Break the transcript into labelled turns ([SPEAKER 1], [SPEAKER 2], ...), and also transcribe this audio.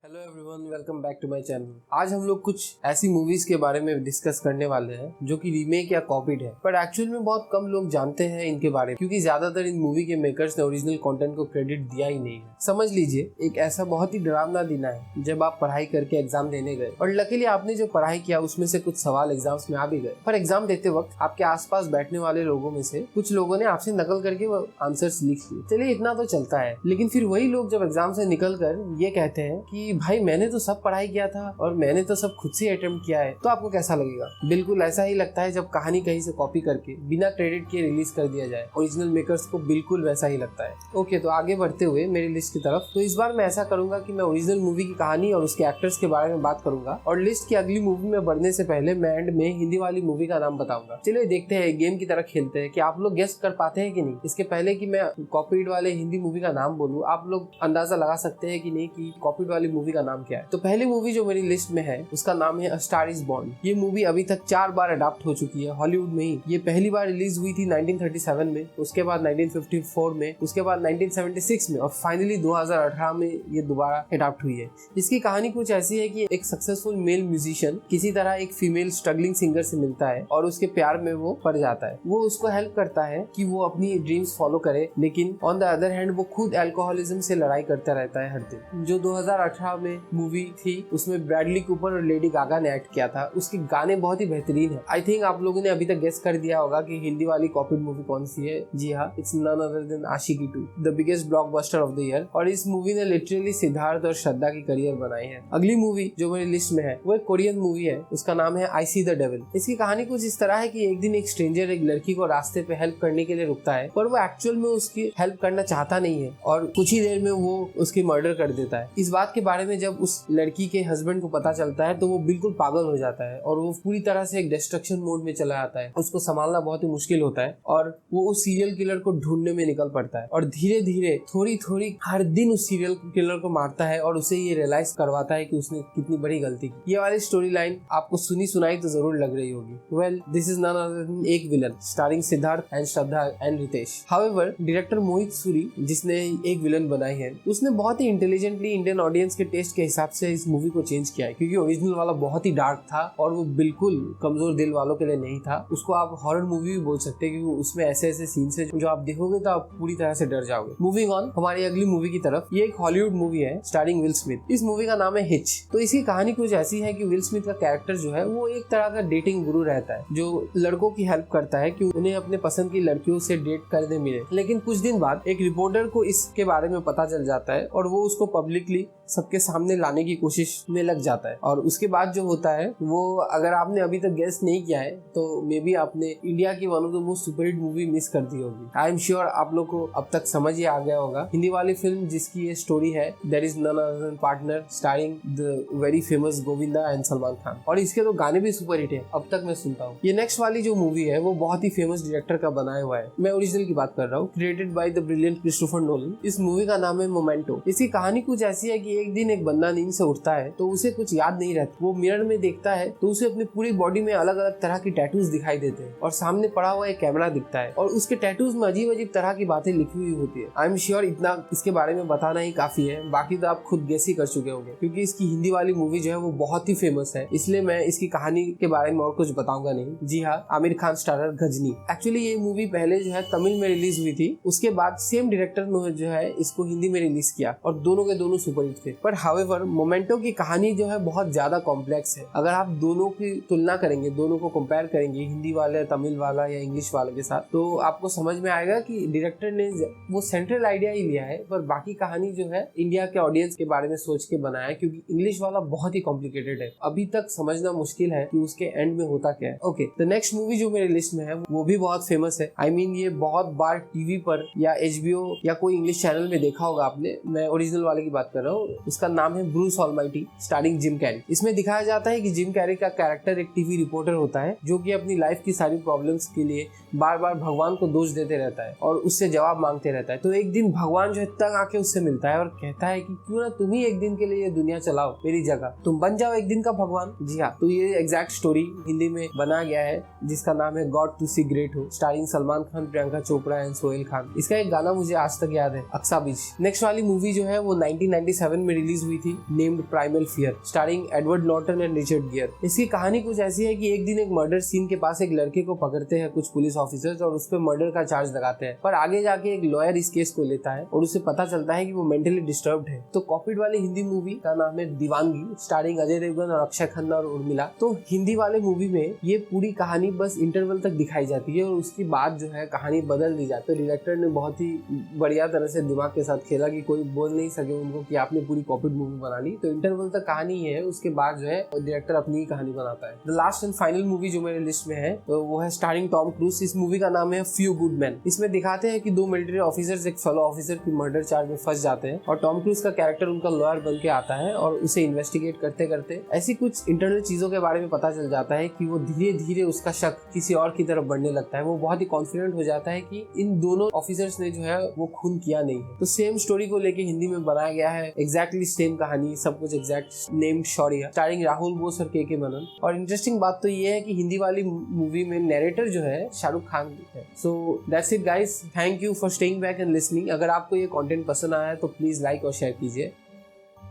[SPEAKER 1] Hello everyone, welcome back to my channel. आज हम लोग कुछ ऐसी मूवीज के बारे में डिस्कस करने वाले हैं जो कि रीमेक या कॉपीड है, पर एक्चुअल में बहुत कम लोग जानते हैं इनके बारे में, क्योंकि ज्यादातर इन मूवी के मेकर्स ने ओरिजिनल कंटेंट को क्रेडिट दिया ही नहीं है। समझ लीजिए एक ऐसा बहुत ही डरावना दिन है जब आप पढ़ाई करके एग्जाम देने गए और लकीली आपने जो पढ़ाई किया उसमें से कुछ सवाल एग्जाम्स में आ भी गए, पर एग्जाम देते वक्त आपके आसपास बैठने वाले लोगों में से कुछ लोगों ने आपसे नकल करके वो आंसर्स लिख लिए। चलिए इतना तो चलता है, लेकिन फिर वही लोग जब एग्जाम से निकल कर ये कहते हैं कि भाई मैंने तो सब पढ़ाई किया था और मैंने तो सब खुद से अटेम्प्ट किया है, तो आपको कैसा लगेगा? बिल्कुल ऐसा ही लगता है जब कहानी कहीं से कॉपी करके बिना क्रेडिट के रिलीज कर दिया जाए। ओरिजिनल मेकर्स को बिल्कुल वैसा ही लगता है। ओके, तो आगे बढ़ते हुए मेरी लिस्ट की तरफ, तो इस बार मैं ऐसा करूंगा कि मैं ओरिजिनल मूवी की कहानी और उसके एक्टर्स के बारे में बात करूंगा, और लिस्ट की अगली मूवी में बढ़ने से पहले मैं एंड में हिंदी वाली मूवी का नाम बताऊंगा। चलिए देखते हैं, गेम की तरह खेलते हैं कि आप लोग गेस कर पाते हैं कि नहीं। इसके पहले कि मैं कॉपीड वाले हिंदी मूवी का नाम बोलूं, आप लोग अंदाजा लगा सकते हैं कि नहीं कि कॉपीड वाली मूवी का नाम क्या है। तो पहली मूवी जो मेरी लिस्ट में है उसका नाम है अ स्टार इज बॉर्न। ये मूवी अभी तक 4 बार अडॉप्ट हो चुकी है हॉलीवुड में ही। ये पहली बार रिलीज हुई थी 1937 में, उसके बाद 1954 में, उसके बाद 1976 में और फाइनली 2018 में ये दोबारा अडॉप्ट हुई है। इसकी कहानी कुछ ऐसी है कि एक सक्सेसफुल मेल म्यूजिशियन किसी तरह एक फीमेल स्ट्रगलिंग सिंगर से मिलता है और उसके प्यार में वो पड़ जाता है। वो उसको हेल्प करता है कि वो अपनी ड्रीम्स फॉलो करे, लेकिन ऑन द अदर हैंड वो खुद अल्कोहलिज्म से लड़ाई करता रहता है हर दिन। जो 2018 में मूवी थी उसमें ब्रैडली कूपर और लेडी गागा ने एक्ट किया था। उसके गाने बहुत ही बेहतरीन है। आई थिंक आप लोगों ने अभी तक गेस कर दिया होगा कि हिंदी वाली कॉपीड मूवी कौन सी है। जी हाँ, it's none other than Aashiqui 2, the biggest blockbuster of the year. और इस मूवी ने लिटरली सिद्धार्थ और श्रद्धा की करियर बनाई है। अगली मूवी जो मेरी लिस्ट में है वो एक कोरियन मूवी है, उसका नाम है आई सी द डेविल। इसकी कहानी कुछ इस तरह है कि एक दिन एक स्ट्रेंजर एक लड़की को रास्ते पे हेल्प करने के लिए रुकता है, पर वो एक्चुअल में उसकी हेल्प करना चाहता नहीं है और कुछ ही देर में वो उसकी मर्डर कर देता है। इस बात के बारे में जब उस लड़की के हस्बैंड को पता चलता है तो वो बिल्कुल पागल हो जाता है और वो पूरी तरह से एक डिस्ट्रक्शन मोड में चला जाता है। उसको संभालना बहुत ही मुश्किल होता है और वो उस सीरियल किलर को ढूंढने में निकल पड़ता है और धीरे धीरे थोड़ी हर दिन उस सीरियल किलर को मारता है और उसे ये रियलाइज करवाता है कि उसने कितनी बड़ी गलती की। ये वाली स्टोरी लाइन आपको सुनी सुनाई तो जरूर लग रही होगी। Well, this is none other than Ek Villain starring Siddharth and Shraddha and Riteish. However, director Mohit Suri जिसने एक विलन बनाई है, उसने बहुत ही इंटेलिजेंटली इंडियन ऑडियंस के टेस्ट के हिसाब से इस मूवी को चेंज किया है, क्योंकि ओरिजिनल वाला बहुत ही डार्क था और वो बिल्कुल कमजोर दिल वालों के लिए नहीं था। उसको आप हॉरर मूवी भी बोल सकते हैं, क्योंकि उसमें ऐसे ऐसे सीन्स है जो आप देखोगे तो आप पूरी तरह से डर जाओगे। मूविंग ऑन हमारी अगली मूवी की तरफ, ये एक हॉलीवुड मूवी है स्टारिंग विल स्मिथ। इस मूवी का नाम है हिच। तो इसकी कहानी कुछ ऐसी है कि विल स्मिथ का कैरेक्टर जो है वो एक तरह का डेटिंग गुरु रहता है जो लड़कों की हेल्प करता है कि उन्हें अपने पसंद की लड़कियों से डेट करने मिले। लेकिन कुछ दिन बाद एक रिपोर्टर को इसके बारे में पता चल जाता है और वो उसको पब्लिकली सबके सामने लाने की कोशिश में लग जाता है। और उसके बाद जो होता है वो, अगर आपने अभी तक गेस नहीं किया है तो मे बी आपने इंडिया की one of the most superhit movie miss कर दी होगी। आई एम श्योर आप लोग को अब तक समझ ही आ गया होगा। हिंदी वाली फिल्म जिसकी ये स्टोरी है, there is none other than partner starring the very famous Govinda and Salman Khan, और इसके तो गाने भी सुपरहिट है, अब तक मैं सुनता हूँ। ये नेक्स्ट वाली जो मूवी है वो बहुत ही फेमस डायरेक्टर का बनाया हुआ है। मैं ओरिजिनल की बात कर रहा हूँ, created by the brilliant Christopher Nolan. इस मूवी का नाम है मोमेंटो। इसकी कहानी कुछ ऐसी है कि एक दिन एक बंदा नींद से उठता है तो उसे कुछ याद नहीं रहता। वो मिरर में देखता है तो उसे अपनी पूरी बॉडी में अलग अलग तरह की टैटूज दिखाई देते हैं और सामने पड़ा हुआ एक कैमरा दिखता है और उसके टैटूज में अजीब अजीब तरह की बातें लिखी हुई होती है। आई एम श्योर इतना इसके बारे में बताना ही काफी है, बाकी तो आप खुद गेस ही कर चुके होंगे, क्योंकि इसकी हिंदी वाली मूवी जो है वो बहुत ही फेमस है, इसलिए मैं इसकी कहानी के बारे में और कुछ बताऊंगा नहीं। जी हाँ, आमिर खान स्टारर गजनी। एक्चुअली ये मूवी पहले जो है तमिल में रिलीज हुई थी, उसके बाद सेम डायरेक्टर ने जो है इसको हिंदी में रिलीज किया और दोनों के दोनों सुपरहिट थे। पर हाउएवर मोमेंटो की कहानी जो है बहुत ज्यादा कॉम्प्लेक्स है। अगर आप दोनों की तुलना करेंगे, दोनों को कंपेयर करेंगे, हिंदी वाले तमिल वाला या इंग्लिश वाले के साथ, तो आपको समझ में आएगा कि डायरेक्टर ने वो सेंट्रल आइडिया ही लिया है, पर बाकी कहानी जो है इंडिया के ऑडियंस के बारे में सोच के बनाया है, क्योंकि इंग्लिश वाला बहुत ही कॉम्प्लिकेटेड है, अभी तक समझना मुश्किल है कि उसके एंड में होता क्या है। ओके, द नेक्स्ट मूवी जो मेरे लिस्ट में है वो भी बहुत फेमस है। आई मीन ये बहुत बार टीवी पर या HBO या कोई इंग्लिश चैनल में देखा होगा आपने। मैं ओरिजिनल वाले की बात कर रहा हूँ। उसका नाम है Bruce almighty starring Jim Carrey. इसमें दिखाया जाता है कि जिम कैरी का कैरेक्टर एक टीवी रिपोर्टर होता है जो कि अपनी लाइफ की सारी प्रॉब्लम्स के लिए बार बार भगवान को दोष देते रहता है और उससे जवाब मांगते रहता है। तो एक दिन भगवान जो है तंग आके उससे मिलता है और कहता है कि क्यों ना तुम ही एक दिन के लिए ये दुनिया चलाओ मेरी जगह, तुम बन जाओ एक दिन का भगवान। जी हाँ, तो ये एग्जैक्ट स्टोरी हिंदी में बना गया है जिसका नाम है गॉड टू सी ग्रेट हो, स्टारिंग सलमान खान, प्रियंका चोपड़ा एंड सोहेल खान। इसका एक गाना मुझे आज तक याद है, अक्सा बीच। नेक्स्ट वाली मूवी जो है वो 1997 में रिलीज हुई थी, named primal fear, starring Edward Norton and Richard gear. इसकी कहानी कुछ ऐसी है कि एक दिन एक मर्डर सीन के पास एक लड़के को पकड़ते हैं कुछ पुलिस ऑफिसर्स और उस पर मर्डर का चार्ज लगाते हैं, पर आगे जाके एक लॉयर इस केस को लेता है और उसे पता चलता है कि वो मेंटली डिस्टर्ब्ड है। तो कॉपीड वाली हिंदी मूवी का नाम है दीवानगी, स्टारिंग अजय देवगन और अक्षय खन्ना और उर्मिला। तो हिंदी वाले मूवी में ये पूरी कहानी बस इंटरवल तक दिखाई जाती है और उसके बाद जो है कहानी बदल दी जाती है। डायरेक्टर ने बहुत ही बढ़िया तरह से दिमाग के साथ खेला कि कोई बोल नहीं सके उनको कि आपने पूरी कॉपीड मूवी बना ली। तो इंटरवल तक कहानी है, उसके बाद जो है डायरेक्टर अपनी ही कहानी बनाता है। The last and final movie जो मेरे लिस्ट में है तो वो है स्टारिंग टॉम क्रूज। इस मूवी का नाम है फ्यू गुड मैन। इसमें दिखाते हैं कि दो मिलिट्री ऑफिसर्स एक फेलो ऑफिसर की मर्डर चार्ज में फंस जाते हैं और टॉम क्रूज का कैरेक्टर उनका लॉयर बन के आता है और उसे इन्वेस्टिगेट करते करते ऐसी कुछ इंटरनल चीजों के बारे में पता चल जाता है कि वो धीरे धीरे उसका शक किसी और की तरफ बढ़ने लगता है। वो बहुत ही कॉन्फिडेंट हो जाता है कि इन दोनों ऑफिसर्स ने जो है वो खून किया नहीं है। तो सेम स्टोरी को लेके हिंदी में बनाया गया है, एग्जैक्टली सेम कहानी, सब कुछ एग्जैक्ट, नेम शौर्य, स्टारिंग राहुल बोस और के मनन। और इंटरेस्टिंग बात तो ये है कि हिंदी वाली मूवी में नैरेटर जो है शाहरुख खान है। So that's it guys, thank you for staying back and listening. अगर आपको ये कंटेंट पसंद आया है तो प्लीज लाइक और शेयर कीजिए।